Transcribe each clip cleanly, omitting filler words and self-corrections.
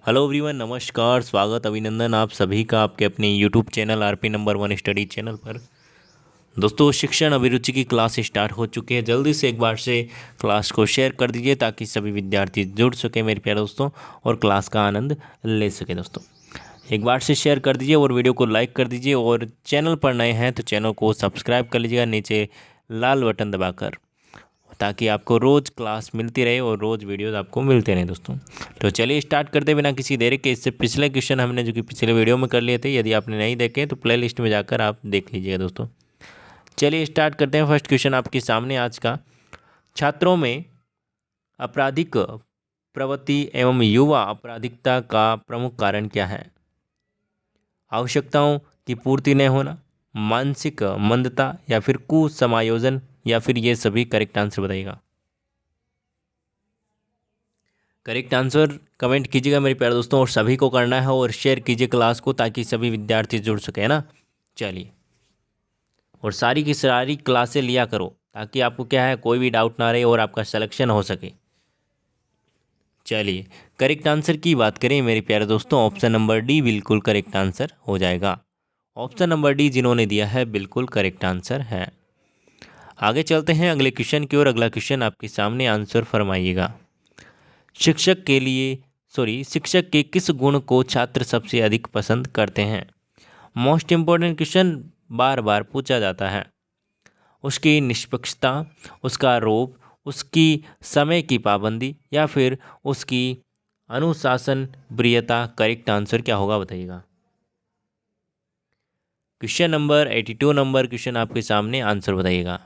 Hello everyone, नमस्कार, स्वागत, अभिनंदन आप सभी का आपके अपने YouTube channel RP number 1 study channel पर। दोस्तों, शिक्षण अभिरुचि की क्लास स्टार्ट हो चुकी है। जल्दी से एक बार से क्लास को शेयर कर दीजिए ताकि सभी विद्यार्थी जुड़ सके मेरे प्यारे दोस्तों और क्लास का आनंद ले सके। दोस्तों, एक बार से शेयर कर दीजिए और वीडियो को लाइक कर दीजिए और चैनल पर नए हैं तो चैनल को सब्सक्राइब कर लीजिएगा नीचे लाल बटन दबाकर, ताकि आपको रोज़ क्लास मिलती रहे और रोज़ वीडियोस आपको मिलते रहें। दोस्तों, तो चलिए स्टार्ट करते बिना किसी देरी के। इससे पिछले क्वेश्चन हमने जो कि पिछले वीडियो में कर लिए थे, यदि आपने नहीं देखे तो प्ले लिस्ट में जाकर आप देख लीजिएगा। दोस्तों, चलिए स्टार्ट करते हैं। फर्स्ट क्वेश्चन आपके सामने आज का, छात्रों में आपराधिक प्रवृत्ति एवं युवा आपराधिकता का प्रमुख कारण क्या है? आवश्यकताओं की पूर्ति नहीं होना, मानसिक मंदता, या फिर कुसमायोजन, या फिर ये सभी। करेक्ट आंसर बताइएगा। करेक्ट आंसर कमेंट कीजिएगा मेरे प्यारे दोस्तों, और सभी को करना है और शेयर कीजिए क्लास को ताकि सभी विद्यार्थी जुड़ सके, है ना। चलिए, और सारी की सारी क्लासें लिया करो ताकि आपको क्या है, कोई भी डाउट ना रहे और आपका सिलेक्शन हो सके। चलिए, करेक्ट आंसर की बात करें मेरे प्यारे दोस्तों, ऑप्शन नंबर डी बिल्कुल करेक्ट आंसर हो जाएगा। ऑप्शन नंबर डी जिन्होंने दिया है बिल्कुल करेक्ट आंसर है। आगे चलते हैं अगले क्वेश्चन की ओर। अगला क्वेश्चन आपके सामने, आंसर फरमाइएगा। शिक्षक के किस गुण को छात्र सबसे अधिक पसंद करते हैं? मोस्ट इम्पोर्टेंट क्वेश्चन बार बार पूछा जाता है। उसकी निष्पक्षता, उसका रोब, उसकी समय की पाबंदी, या फिर उसकी अनुशासन प्रियता। करेक्ट आंसर क्या होगा बताइएगा। क्वेश्चन नंबर 82 नंबर क्वेश्चन आपके सामने, आंसर बताइएगा।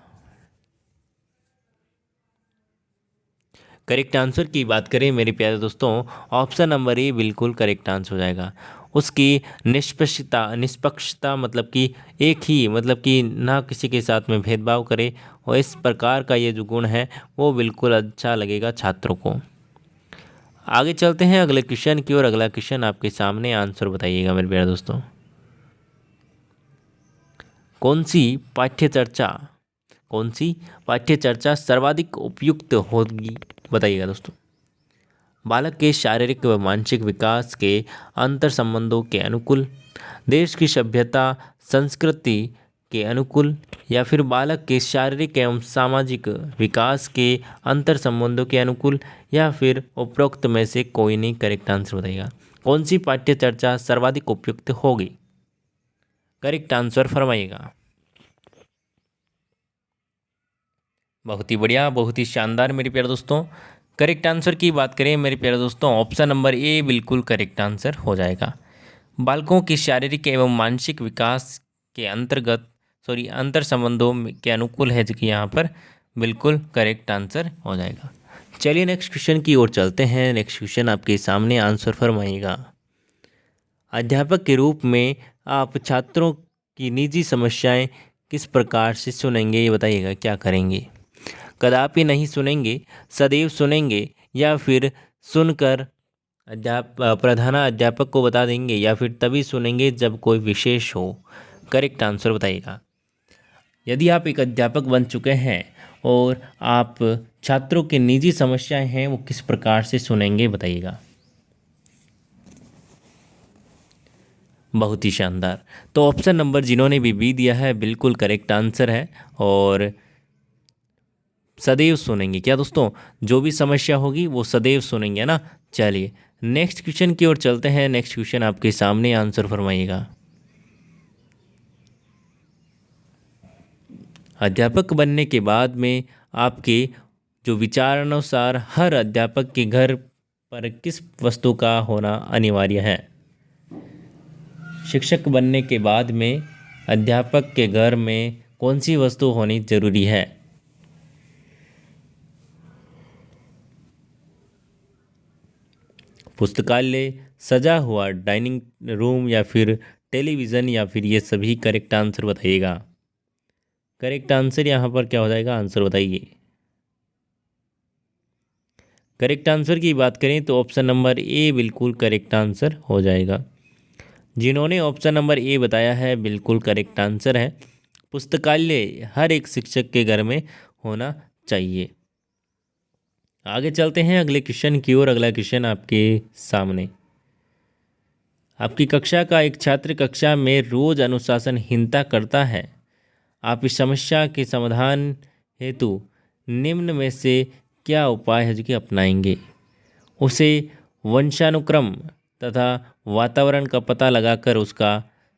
करेक्ट आंसर की बात करें मेरे प्यारे दोस्तों, ऑप्शन नंबर ए बिल्कुल करेक्ट आंसर हो जाएगा। उसकी निष्पक्षता मतलब कि एक ही, मतलब कि ना किसी के साथ में भेदभाव करे, और इस प्रकार का ये जो गुण है वो बिल्कुल अच्छा लगेगा छात्रों को। आगे चलते हैं अगले क्वेश्चन की ओर। अगला क्वेश्चन आपके सामने, आंसर बताइएगा मेरे प्यारे दोस्तों। कौन सी पाठ्य चर्चा सर्वाधिक उपयुक्त होगी बताइएगा दोस्तों। बालक के शारीरिक व मानसिक विकास के अंतर संबंधों के अनुकूल, देश की सभ्यता संस्कृति के अनुकूल, या फिर बालक के शारीरिक एवं सामाजिक विकास के अंतर संबंधों के अनुकूल, या फिर उपरोक्त में से कोई नहीं। करेक्ट आंसर बताइएगा। कौन सी पाठ्य चर्चा सर्वाधिक उपयुक्त होगी? करेक्ट आंसर फरमाइएगा। बहुत ही बढ़िया, बहुत ही शानदार मेरे प्यारे दोस्तों। करेक्ट आंसर की बात करें मेरे प्यारे दोस्तों, ऑप्शन नंबर ए बिल्कुल करेक्ट आंसर हो जाएगा। बालकों के शारीरिक एवं मानसिक विकास के अंतर संबंधों के अनुकूल है, जो कि यहाँ पर बिल्कुल करेक्ट आंसर हो जाएगा। चलिए नेक्स्ट क्वेश्चन की ओर चलते हैं। नेक्स्ट क्वेश्चन आपके सामने, आंसर फरमाइएगा। अध्यापक के रूप में आप छात्रों की निजी समस्याएं किस प्रकार से सुनेंगे, ये बताइएगा। क्या करेंगे? कदापि नहीं सुनेंगे, सदैव सुनेंगे, या फिर सुनकर प्रधान अध्यापक को बता देंगे, या फिर तभी सुनेंगे जब कोई विशेष हो। करेक्ट आंसर बताइएगा। यदि आप एक अध्यापक बन चुके हैं और आप छात्रों की निजी समस्याएं हैं, वो किस प्रकार से सुनेंगे बताइएगा। बहुत ही शानदार। तो ऑप्शन नंबर जिन्होंने भी बी दिया है बिल्कुल करेक्ट आंसर है, और सदैव सुनेंगे। क्या दोस्तों, जो भी समस्या होगी वो सदैव सुनेंगे, है ना। चलिए नेक्स्ट क्वेश्चन की ओर चलते हैं। नेक्स्ट क्वेश्चन आपके सामने, आंसर फरमाइएगा। अध्यापक बनने के बाद में आपके जो विचारानुसार हर अध्यापक के घर पर किस वस्तु का होना अनिवार्य है? शिक्षक बनने के बाद में अध्यापक के घर में कौन सी वस्तु होनी जरूरी है? पुस्तकालय, सजा हुआ डाइनिंग रूम, या फिर टेलीविज़न, या फिर ये सभी। करेक्ट आंसर बताइएगा। करेक्ट आंसर यहाँ पर क्या हो जाएगा, आंसर बताइए। करेक्ट आंसर की बात करें तो ऑप्शन नंबर ए बिल्कुल करेक्ट आंसर हो जाएगा। जिन्होंने ऑप्शन नंबर ए बताया है बिल्कुल करेक्ट आंसर है। पुस्तकालय हर एक शिक्षक के घर में होना चाहिए। आगे चलते हैं अगले क्वेश्चन की ओर। अगला क्वेश्चन आपके सामने, आपकी कक्षा का एक छात्र कक्षा में रोज अनुशासनहीनता करता है। आप इस समस्या के समाधान हेतु निम्न में से क्या उपाय है जो कि अपनाएंगे? उसे वंशानुक्रम तथा वातावरण का पता लगाकर उसका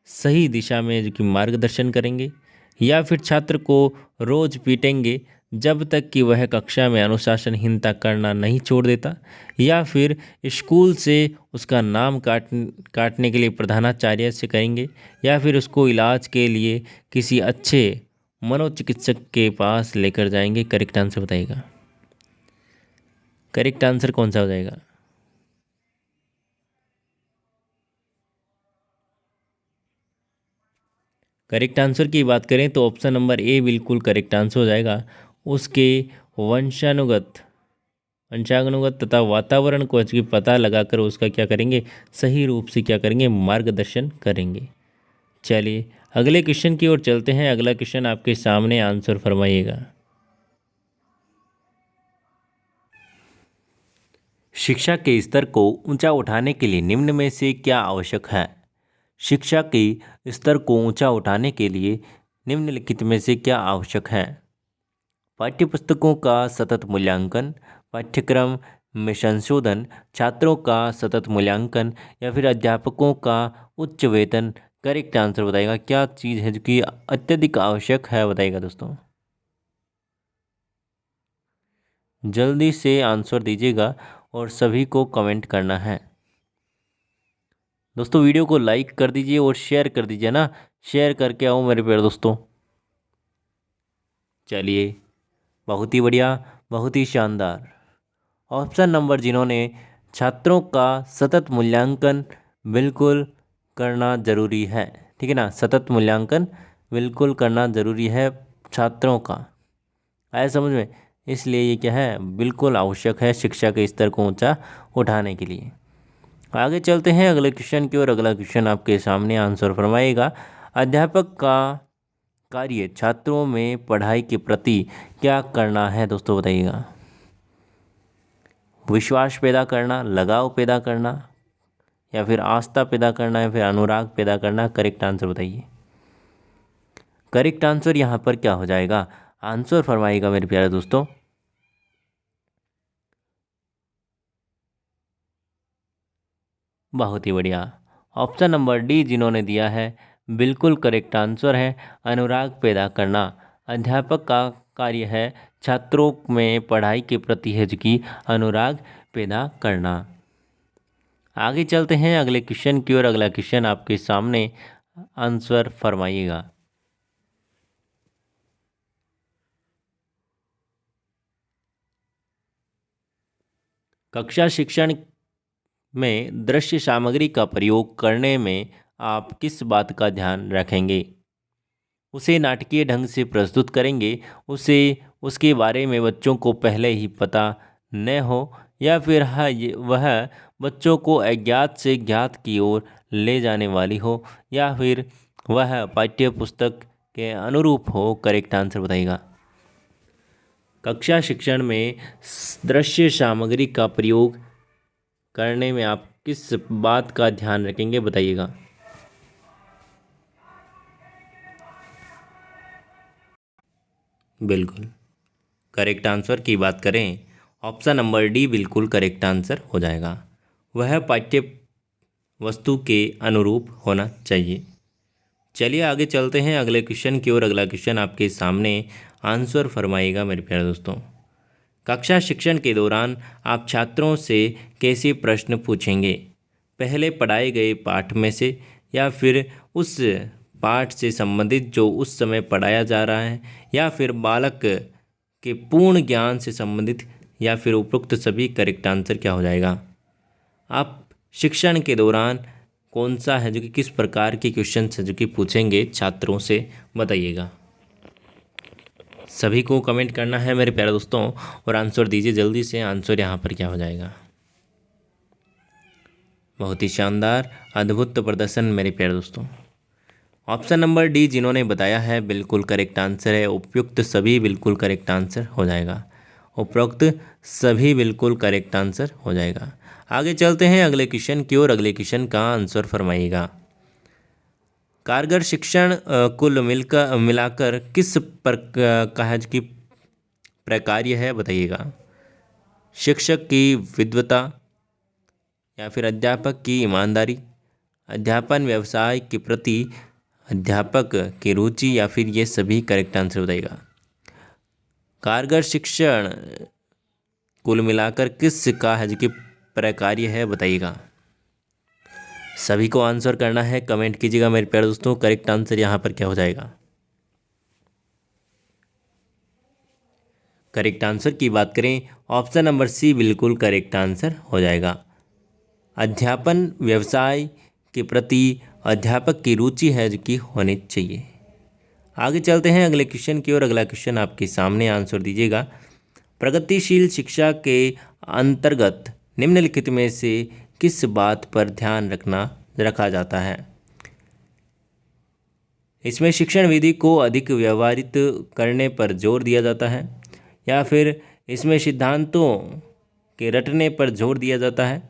सही दिशा में जो कि मार्गदर्शन करेंगे, या फिर छात्र को रोज पीटेंगे जब तक कि वह कक्षा में अनुशासनहीनता करना नहीं छोड़ देता, या फिर स्कूल से उसका नाम काटने के लिए प्रधानाचार्य से करेंगे, या फिर उसको इलाज के लिए किसी अच्छे मनोचिकित्सक के पास लेकर जाएंगे? करेक्ट आंसर बताइएगा। करेक्ट आंसर कौन सा हो जाएगा? करेक्ट आंसर की बात करें तो ऑप्शन नंबर ए बिल्कुल करेक्ट आंसर हो जाएगा। उसके वंशानुगत वंशानुगत तथा वातावरण को इसकी पता लगाकर उसका क्या करेंगे, सही रूप से क्या करेंगे, मार्गदर्शन करेंगे। चलिए अगले क्वेश्चन की ओर चलते हैं। अगला क्वेश्चन आपके सामने, आंसर फरमाइएगा। शिक्षा के स्तर को ऊंचा उठाने के लिए निम्न में से क्या आवश्यक है? शिक्षा के स्तर को ऊंचा उठाने के लिए निम्नलिखित में से क्या आवश्यक है? पाठ्यपुस्तकों का सतत मूल्यांकन, पाठ्यक्रम में संशोधन, छात्रों का सतत मूल्यांकन, या फिर अध्यापकों का उच्च वेतन? करेक्ट आंसर बताइएगा। क्या चीज़ है जो कि अत्यधिक आवश्यक है, बताइएगा दोस्तों। जल्दी से आंसर दीजिएगा और सभी को कमेंट करना है। दोस्तों वीडियो को लाइक कर दीजिए और शेयर कर दीजिए ना, शेयर करके आओ मेरे प्यारे दोस्तों। चलिए बहुत ही बढ़िया, बहुत ही शानदार। ऑप्शन नंबर जिन्होंने छात्रों का सतत मूल्यांकन बिल्कुल करना ज़रूरी है, ठीक है ना, सतत मूल्यांकन बिल्कुल करना ज़रूरी है छात्रों का, आया समझ में? इसलिए ये क्या है, बिल्कुल आवश्यक है शिक्षा के स्तर को ऊंचा उठाने के लिए। आगे चलते हैं अगले क्वेश्चन की ओर। अगला क्वेश्चन आपके सामने, आंसर फरमाइएगा। अध्यापक का कार्य छात्रों में पढ़ाई के प्रति क्या करना है दोस्तों, बताइएगा। विश्वास पैदा करना, लगाव पैदा करना, या फिर आस्था पैदा करना, या फिर अनुराग पैदा करना? करेक्ट आंसर बताइए। करेक्ट आंसर यहाँ पर क्या हो जाएगा, आंसर फरमाइएगा मेरे प्यारे दोस्तों। बहुत ही बढ़िया। ऑप्शन नंबर डी जिन्होंने दिया है बिल्कुल करेक्ट आंसर है, अनुराग पैदा करना। अध्यापक का कार्य है छात्रों में पढ़ाई के प्रति है कि अनुराग पैदा करना। आगे चलते हैं अगले क्वेश्चन की ओर। अगला क्वेश्चन आपके सामने, आंसर फरमाइएगा। कक्षा शिक्षण में दृश्य सामग्री का प्रयोग करने में आप किस बात का ध्यान रखेंगे? उसे नाटकीय ढंग से प्रस्तुत करेंगे, उसे उसके बारे में बच्चों को पहले ही पता न हो, या फिर वह बच्चों को अज्ञात से ज्ञात की ओर ले जाने वाली हो, या फिर वह पाठ्य पुस्तक के अनुरूप हो? करेक्ट आंसर बताइएगा। कक्षा शिक्षण में दृश्य सामग्री का प्रयोग करने में आप किस बात का ध्यान रखेंगे, बताइएगा। बिल्कुल करेक्ट आंसर की बात करें, ऑप्शन नंबर डी बिल्कुल करेक्ट आंसर हो जाएगा। वह पाठ्य वस्तु के अनुरूप होना चाहिए। चलिए आगे चलते हैं अगले क्वेश्चन की ओर। अगला क्वेश्चन आपके सामने, आंसर फरमाइएगा मेरे प्यारे दोस्तों। कक्षा शिक्षण के दौरान आप छात्रों से कैसे प्रश्न पूछेंगे? पहले पढ़ाए गए पाठ में से, या फिर उस पाठ से संबंधित जो उस समय पढ़ाया जा रहा है, या फिर बालक के पूर्ण ज्ञान से संबंधित, या फिर उपरोक्त सभी? करेक्ट आंसर क्या हो जाएगा? आप शिक्षण के दौरान कौन सा है जो कि किस प्रकार के क्वेश्चन है जो कि पूछेंगे छात्रों से, बताइएगा। सभी को कमेंट करना है मेरे प्यारे दोस्तों और आंसर दीजिए जल्दी से। आंसर यहाँ पर क्या हो जाएगा? बहुत ही शानदार, अद्भुत प्रदर्शन मेरे प्यारे दोस्तों। ऑप्शन नंबर डी जिन्होंने बताया है बिल्कुल करेक्ट आंसर है। उपयुक्त सभी बिल्कुल करेक्ट आंसर हो जाएगा। उपरोक्त सभी बिल्कुल करेक्ट आंसर हो जाएगा। आगे चलते हैं अगले क्वेश्चन की ओर। अगले क्वेश्चन का आंसर फरमाइएगा। कारगर शिक्षण कुल मिलाकर किस प्रकार की प्रकार्य है बताइएगा। शिक्षक की विद्वता, या फिर अध्यापक की ईमानदारी, अध्यापन व्यवसाय के प्रति अध्यापक की रुचि, या फिर ये सभी करेक्ट आंसर बताइएगा। कारगर शिक्षण कुल मिलाकर किस कार्य की प्रकार्य है बताइएगा। सभी को आंसर करना है, कमेंट कीजिएगा मेरे प्यारे दोस्तों। करेक्ट आंसर यहाँ पर क्या हो जाएगा। करेक्ट आंसर की बात करें, ऑप्शन नंबर सी बिल्कुल करेक्ट आंसर हो जाएगा। अध्यापन व्यवसाय के प्रति अध्यापक की रुचि है जो कि होनी चाहिए। आगे चलते हैं अगले क्वेश्चन की ओर। अगला क्वेश्चन आपके सामने, आंसर दीजिएगा। प्रगतिशील शिक्षा के अंतर्गत निम्नलिखित में से किस बात पर ध्यान रखा जाता है। इसमें शिक्षण विधि को अधिक व्यवहारित करने पर जोर दिया जाता है, या फिर इसमें सिद्धांतों के रटने पर जोर दिया जाता है,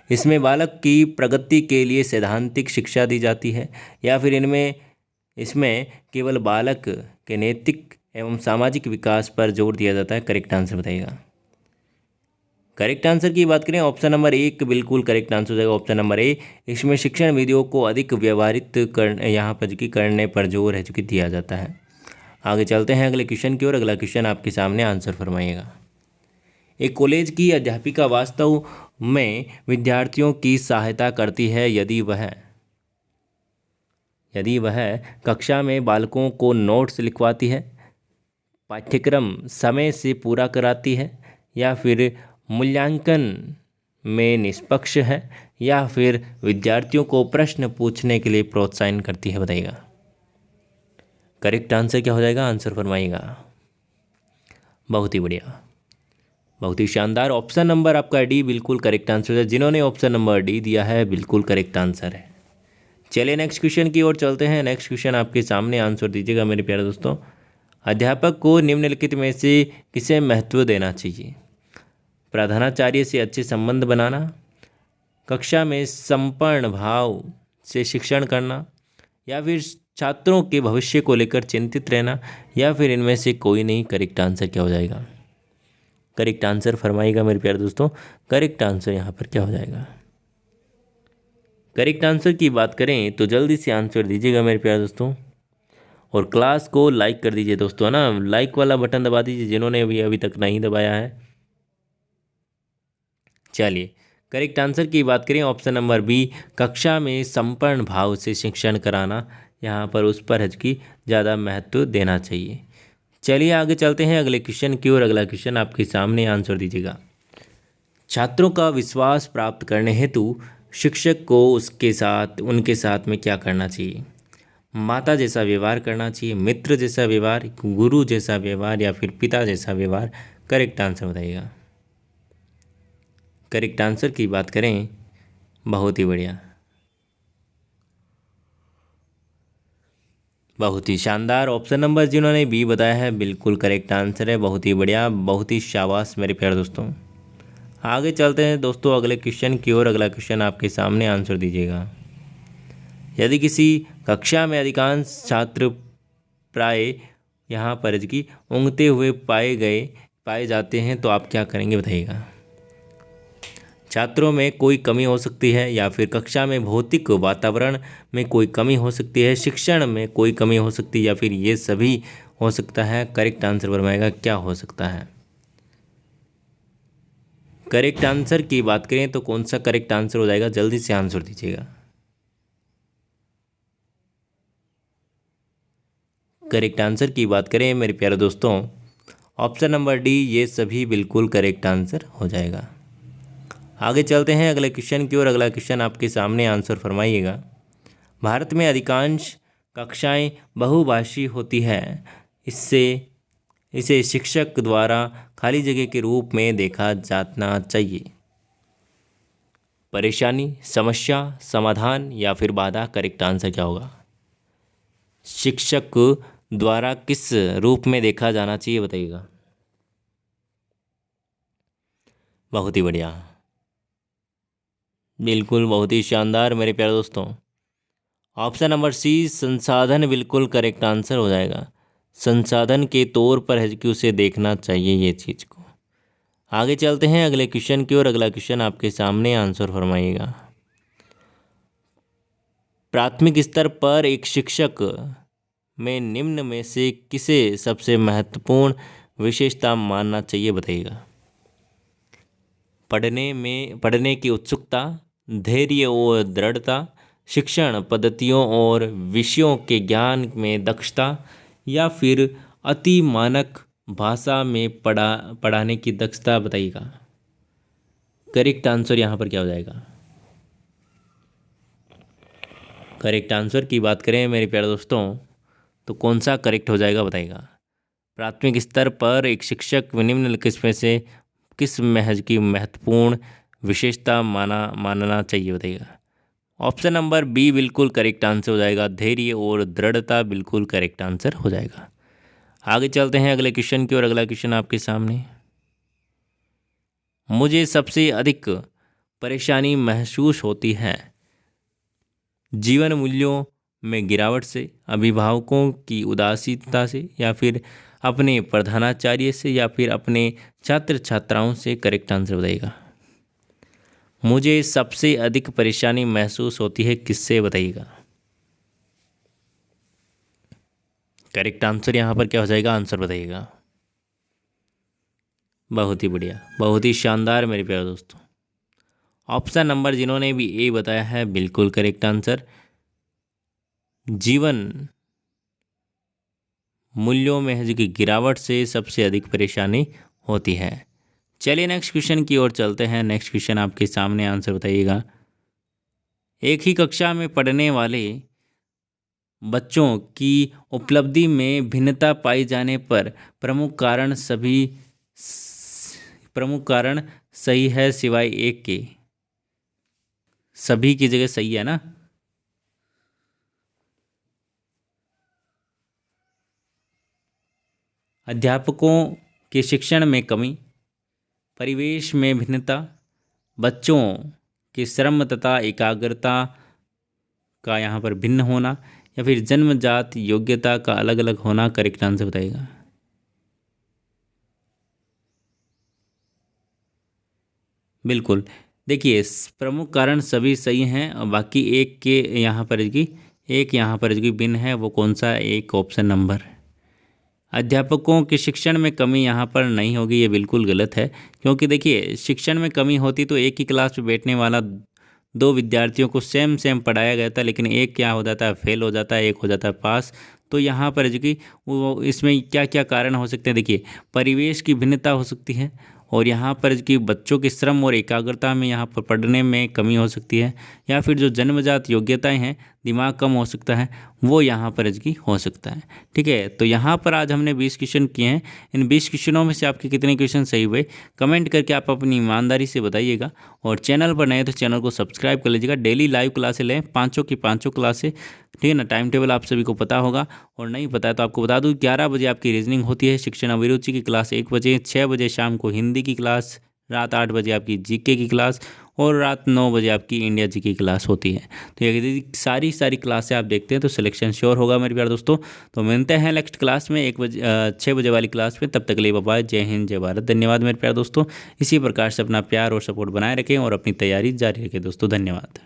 इसमें बालक की प्रगति के लिए सैद्धांतिक शिक्षा दी जाती है, या फिर इसमें केवल बालक के नैतिक एवं सामाजिक विकास पर जोर दिया जाता है। करेक्ट आंसर बताइएगा। करेक्ट आंसर की बात करें, ऑप्शन नंबर एक बिल्कुल करेक्ट आंसर हो जाएगा। ऑप्शन नंबर ए, इसमें शिक्षण विधियों को अधिक व्यवहारित यहाँ पर करने पर जोर है जो कि दिया जाता है। आगे चलते हैं अगले क्वेश्चन की ओर। अगला क्वेश्चन आपके सामने, आंसर फरमाइएगा। एक कॉलेज की अध्यापिका वास्तव में विद्यार्थियों की सहायता करती है यदि वह कक्षा में बालकों को नोट्स लिखवाती है, पाठ्यक्रम समय से पूरा कराती है, या फिर मूल्यांकन में निष्पक्ष है, या फिर विद्यार्थियों को प्रश्न पूछने के लिए प्रोत्साहन करती है बताइएगा। करेक्ट आंसर क्या हो जाएगा, आंसर फरमाइएगा। बहुत ही बढ़िया, बहुत ही शानदार। ऑप्शन नंबर आपका डी बिल्कुल करेक्ट आंसर है। जिन्होंने ऑप्शन नंबर डी दिया है बिल्कुल करेक्ट आंसर है। चलिए नेक्स्ट क्वेश्चन की ओर चलते हैं। नेक्स्ट क्वेश्चन आपके सामने, आंसर दीजिएगा मेरे प्यारे दोस्तों। अध्यापक को निम्नलिखित में से किसे महत्व देना चाहिए। प्रधानाचार्य से अच्छे संबंध बनाना, कक्षा में समर्पण भाव से शिक्षण करना, या फिर छात्रों के भविष्य को लेकर चिंतित रहना, या फिर इनमें से कोई नहीं। करेक्ट आंसर क्या हो जाएगा। करेक्ट आंसर फरमाइएगा मेरे प्यारे दोस्तों। करेक्ट आंसर यहाँ पर क्या हो जाएगा। करेक्ट आंसर की बात करें तो जल्दी से आंसर दीजिएगा मेरे प्यारे दोस्तों, और क्लास को लाइक कर दीजिए दोस्तों, है ना। लाइक वाला बटन दबा दीजिए जिन्होंने अभी तक नहीं दबाया है। चलिए करेक्ट आंसर की बात करें, ऑप्शन नंबर बी, कक्षा में समर्पण भाव से शिक्षण कराना, यहाँ पर उस पर की ज़्यादा महत्व देना चाहिए। चलिए आगे चलते हैं अगले क्वेश्चन की ओर। अगला क्वेश्चन आपके सामने, आंसर दीजिएगा। छात्रों का विश्वास प्राप्त करने हेतु शिक्षक को उनके साथ में क्या करना चाहिए। माता जैसा व्यवहार करना चाहिए, मित्र जैसा व्यवहार, गुरु जैसा व्यवहार, या फिर पिता जैसा व्यवहार। करेक्ट आंसर बताइएगा। करेक्ट आंसर की बात करें, बहुत ही बढ़िया, बहुत ही शानदार। ऑप्शन नंबर जिन्होंने बी बताया है बिल्कुल करेक्ट आंसर है। बहुत ही बढ़िया, बहुत ही शाबाश मेरे प्यारे दोस्तों। आगे चलते हैं दोस्तों अगले क्वेश्चन की ओर। अगला क्वेश्चन आपके सामने, आंसर दीजिएगा। यदि किसी कक्षा में अधिकांश छात्र प्राय यहाँ पर की ऊँघते हुए पाए जाते हैं तो आप क्या करेंगे बताइएगा। छात्रों में कोई कमी हो सकती है, या फिर कक्षा में भौतिक वातावरण में कोई कमी हो सकती है, शिक्षण में कोई कमी हो सकती है, या फिर ये सभी हो सकता है। करेक्ट आंसर फरमाइएगा क्या हो सकता है। करेक्ट आंसर की बात करें तो कौन सा करेक्ट आंसर हो जाएगा, जल्दी से आंसर दीजिएगा। करेक्ट आंसर की बात करें मेरे प्यारे दोस्तों, ऑप्शन नंबर डी, ये सभी बिल्कुल करेक्ट आंसर हो जाएगा। आगे चलते हैं अगले क्वेश्चन की ओर। अगला क्वेश्चन आपके सामने, आंसर फरमाइएगा। भारत में अधिकांश कक्षाएं बहुभाषी होती है, इसे शिक्षक द्वारा खाली जगह के रूप में देखा जाना चाहिए। परेशानी, समस्या, समाधान, या फिर बाधा। करेक्ट आंसर क्या होगा। शिक्षक द्वारा किस रूप में देखा जाना चाहिए बताइएगा। बहुत ही बढ़िया, बिल्कुल बहुत ही शानदार मेरे प्यारे दोस्तों। ऑप्शन नंबर सी संसाधन बिल्कुल करेक्ट आंसर हो जाएगा। संसाधन के तौर पर है कि उसे देखना चाहिए ये चीज़ को। आगे चलते हैं अगले क्वेश्चन की ओर। अगला क्वेश्चन आपके सामने, आंसर फरमाइएगा। प्राथमिक स्तर पर एक शिक्षक में निम्न में से किसे सबसे महत्वपूर्ण विशेषता मानना चाहिए, बताइएगा। पढ़ने की उत्सुकता, धैर्य और दृढ़ता, शिक्षण पद्धतियों और विषयों के ज्ञान में दक्षता, या फिर अति मानक भाषा में पढ़ाने की दक्षता, बताइएगा। करेक्ट आंसर यहाँ पर क्या हो जाएगा? करेक्ट आंसर की बात करें मेरे प्यारे दोस्तों तो कौन सा करेक्ट हो जाएगा, बताइएगा। प्राथमिक स्तर पर एक शिक्षक निम्नलिखित में से किस महज की महत्वपूर्ण विशेषता मानना चाहिए, बताइएगा। ऑप्शन नंबर बी बिल्कुल करेक्ट आंसर हो जाएगा। धैर्य और दृढ़ता बिल्कुल करेक्ट आंसर हो जाएगा। आगे चलते हैं अगले क्वेश्चन की ओर। अगला क्वेश्चन आपके सामने। मुझे सबसे अधिक परेशानी महसूस होती है जीवन मूल्यों में गिरावट से, अभिभावकों की उदासीनता से, या फिर अपने प्रधानाचार्य से, या फिर अपने छात्र छात्राओं से। करेक्ट आंसर बताइएगा। मुझे सबसे अधिक परेशानी महसूस होती है किससे, बताइएगा। करेक्ट आंसर यहाँ पर क्या हो जाएगा, आंसर बताइएगा। बहुत ही बढ़िया, बहुत ही शानदार मेरे प्यारे दोस्तों। ऑप्शन नंबर जिन्होंने भी ए बताया है बिल्कुल करेक्ट आंसर। जीवन मूल्यों में है कि गिरावट से सबसे अधिक परेशानी होती है। चलिए नेक्स्ट क्वेश्चन की ओर चलते हैं। नेक्स्ट क्वेश्चन आपके सामने, आंसर बताइएगा। एक ही कक्षा में पढ़ने वाले बच्चों की उपलब्धि में भिन्नता पाई जाने पर प्रमुख कारण सही है सिवाय एक के। सभी की जगह सही है ना। अध्यापकों के शिक्षण में कमी, परिवेश में भिन्नता, बच्चों के श्रम तथा एकाग्रता का यहाँ पर भिन्न होना, या फिर जन्मजात योग्यता का अलग अलग होना। करेक्ट आंसर बताइएगा। बिल्कुल, देखिए प्रमुख कारण सभी सही हैं और बाकी एक के यहाँ पर जो भिन्न है वो कौन सा, एक ऑप्शन नंबर। अध्यापकों के शिक्षण में कमी यहाँ पर नहीं होगी, ये बिल्कुल गलत है। क्योंकि देखिए शिक्षण में कमी होती तो एक ही क्लास में बैठने वाला दो विद्यार्थियों को सेम पढ़ाया गया था, लेकिन एक क्या हो जाता है, फेल हो जाता है, एक हो जाता है पास। तो यहाँ पर जो कि वो इसमें क्या क्या कारण हो सकते हैं, देखिए परिवेश की भिन्नता हो सकती है, और यहाँ पर कि बच्चों के श्रम और एकाग्रता में यहाँ पर पढ़ने में कमी हो सकती है, या फिर जो जन्मजात योग्यताएं हैं, दिमाग कम हो सकता है, वो यहाँ पर की हो सकता है। ठीक है, तो यहाँ पर आज हमने 20 क्वेश्चन किए हैं। इन 20 क्वेश्चनों में से आपके कितने क्वेश्चन सही हुए कमेंट करके आप अपनी ईमानदारी से बताइएगा। और चैनल पर नए तो चैनल को सब्सक्राइब कर लीजिएगा। डेली लाइव क्लासें लें, पाँचों की पाँचों क्लासें। ठीक है ना, टाइम टेबल आप सभी को पता होगा, और नहीं पता है तो आपको बता दूँ 11 बजे आपकी रीजनिंग होती है, शिक्षण अभिरुचि की क्लास 1 बजे, 6 बजे शाम को हिंदी की क्लास, रात 8 बजे आपकी जीके की क्लास, और रात 9 बजे आपकी इंडिया जी की क्लास होती है। तो ये सारी क्लासें आप देखते हैं तो सिलेक्शन श्योर होगा मेरे प्यारे दोस्तों। तो मिलते हैं नेक्स्ट क्लास में 6 बजे वाली क्लास में। तब तक के लिए बाय, जय हिंद, जय भारत। धन्यवाद मेरे प्यारे दोस्तों। इसी प्रकार से अपना प्यार और सपोर्ट बनाए रखें और अपनी तैयारी जारी रखें दोस्तों। धन्यवाद।